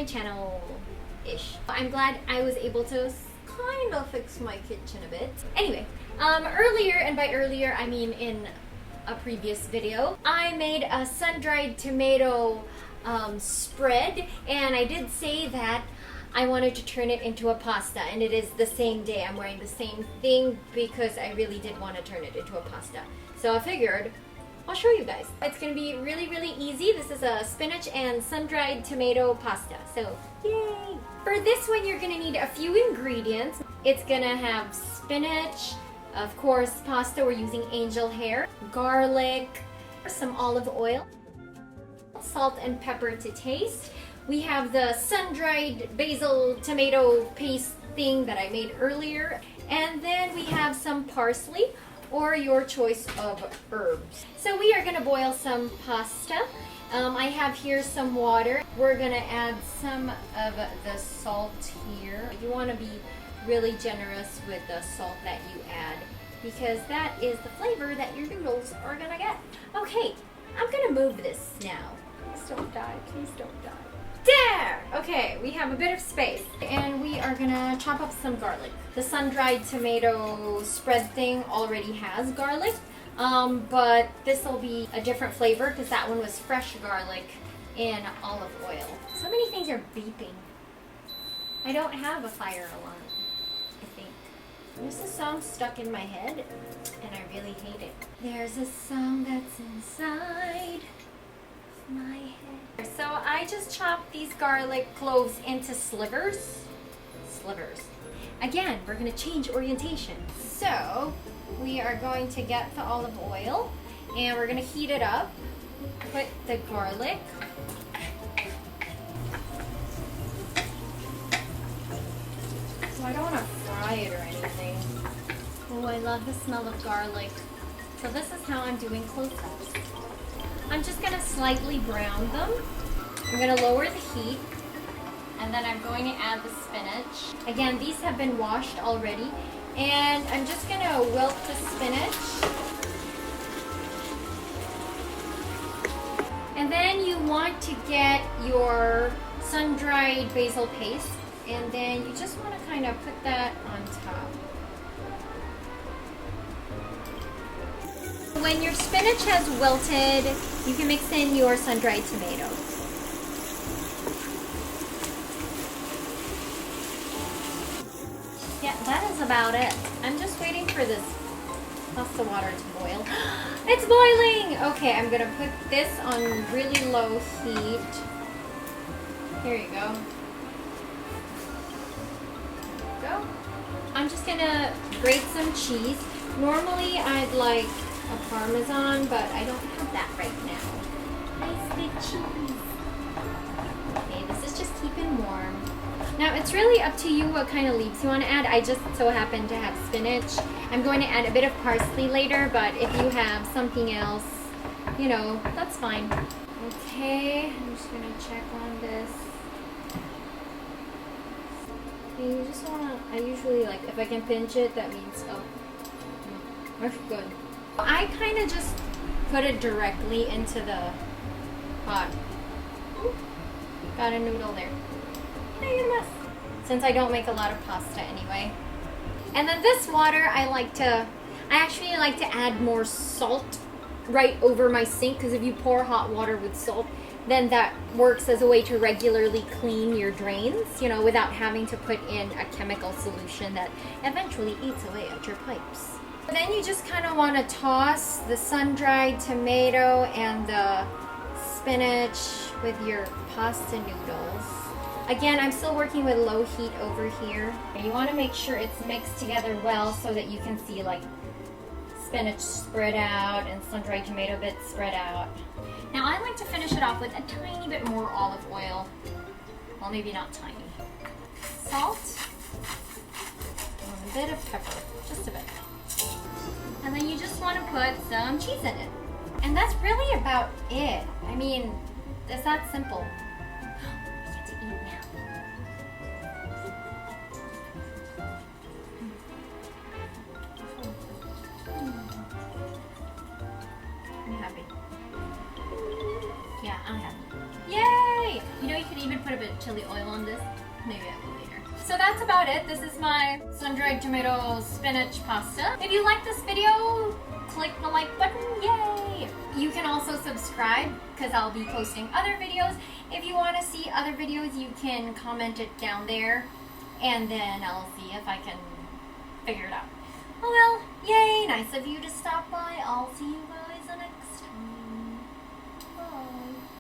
my channel-ish. I'm glad I was able to kind of fix my kitchen a bit. Anyway, earlier, and by earlier I mean in a previous video, I made a sun-dried tomato spread, and I did say that I wanted to turn it into a pasta, and it is the same day. I'm wearing the same thing because I really did want to turn it into a pasta. So I figured I'll show you guys. It's going to be really, really easy. This is a spinach and sun-dried tomato pasta. So, yay! For this one, you're going to need a few ingredients. It's going to have spinach, of course, pasta. We're using angel hair, garlic, some olive oil, salt and pepper to taste. We have the sun-dried basil tomato paste thing that I made earlier. And then we have some parsley or your choice of herbs. So we are going to boil some pasta. I have here some water. We're going to add some of the salt here. You want to be really generous with the salt that you add because that is the flavor that your noodles are going to get. Okay, I'm going to move this now. Please don't die. Please don't die. There! Okay, we have a bit of space. And we are gonna chop up some garlic. The sun-dried tomato spread thing already has garlic, but this will be a different flavor because that one was fresh garlic and olive oil. So many things are beeping. I don't have a fire alarm, I think. There's a song stuck in my head, and I really hate it. There's a song that's inside my head. So I just chopped these garlic cloves into slivers. Again, we're going to change orientation. So we are going to get the olive oil and we're going to heat it up. Put the garlic. So I don't want to fry it or anything. Oh, I love the smell of garlic. So this is how I'm doing close-ups. I'm just going to slightly brown them. I'm going to lower the heat, and then I'm going to add the spinach. Again, these have been washed already, and I'm just going to wilt the spinach. And then you want to get your sun-dried basil paste, and then you just want to kind of put that on top. When your spinach has wilted, you can mix in your sun-dried tomato. Yeah, that is about it. I'm just waiting for this pasta water to boil. It's boiling! Okay, I'm gonna put this on really low heat. Here you go. Go. I'm just gonna grate some cheese. Normally I'd like a Parmesan, but I don't have that right now. Nice big cheese. Okay, this is just keeping warm. Now it's really up to you what kind of leaves you want to add. I just so happen to have spinach. I'm going to add a bit of parsley later, but if you have something else, you know, that's fine. Okay, I'm just gonna check on this. Okay, you just wanna, I usually like, if I can pinch it, that means, oh, that's good. I kind of just put it directly into the pot. Got a noodle there. Made a mess. Since I don't make a lot of pasta anyway. And then this water, I actually like to add more salt right over my sink, because if you pour hot water with salt, then that works as a way to regularly clean your drains, you know, without having to put in a chemical solution that eventually eats away at your pipes. Then you just kind of want to toss the sun-dried tomato and the spinach with your pasta noodles. Again, I'm still working with low heat over here. You want to make sure it's mixed together well so that you can see like spinach spread out and sun-dried tomato bits spread out. Now I like to finish it off with a tiny bit more olive oil. Well, maybe not tiny. Salt. And a bit of pepper. Just a bit. And then you just want to put some cheese in it. And that's really about it. I mean, it's that simple. We get to eat now. I'm happy. Yeah, I'm happy. Yay! You know, you could even put a bit of chili oil on this. Maybe I will later. So that's about it. This is my sun-dried tomato spinach pasta. If you like this video, click the like button. Yay! You can also subscribe because I'll be posting other videos. If you want to see other videos, you can comment it down there, and then I'll see if I can figure it out. Oh well, yay! Nice of you to stop by. I'll see you guys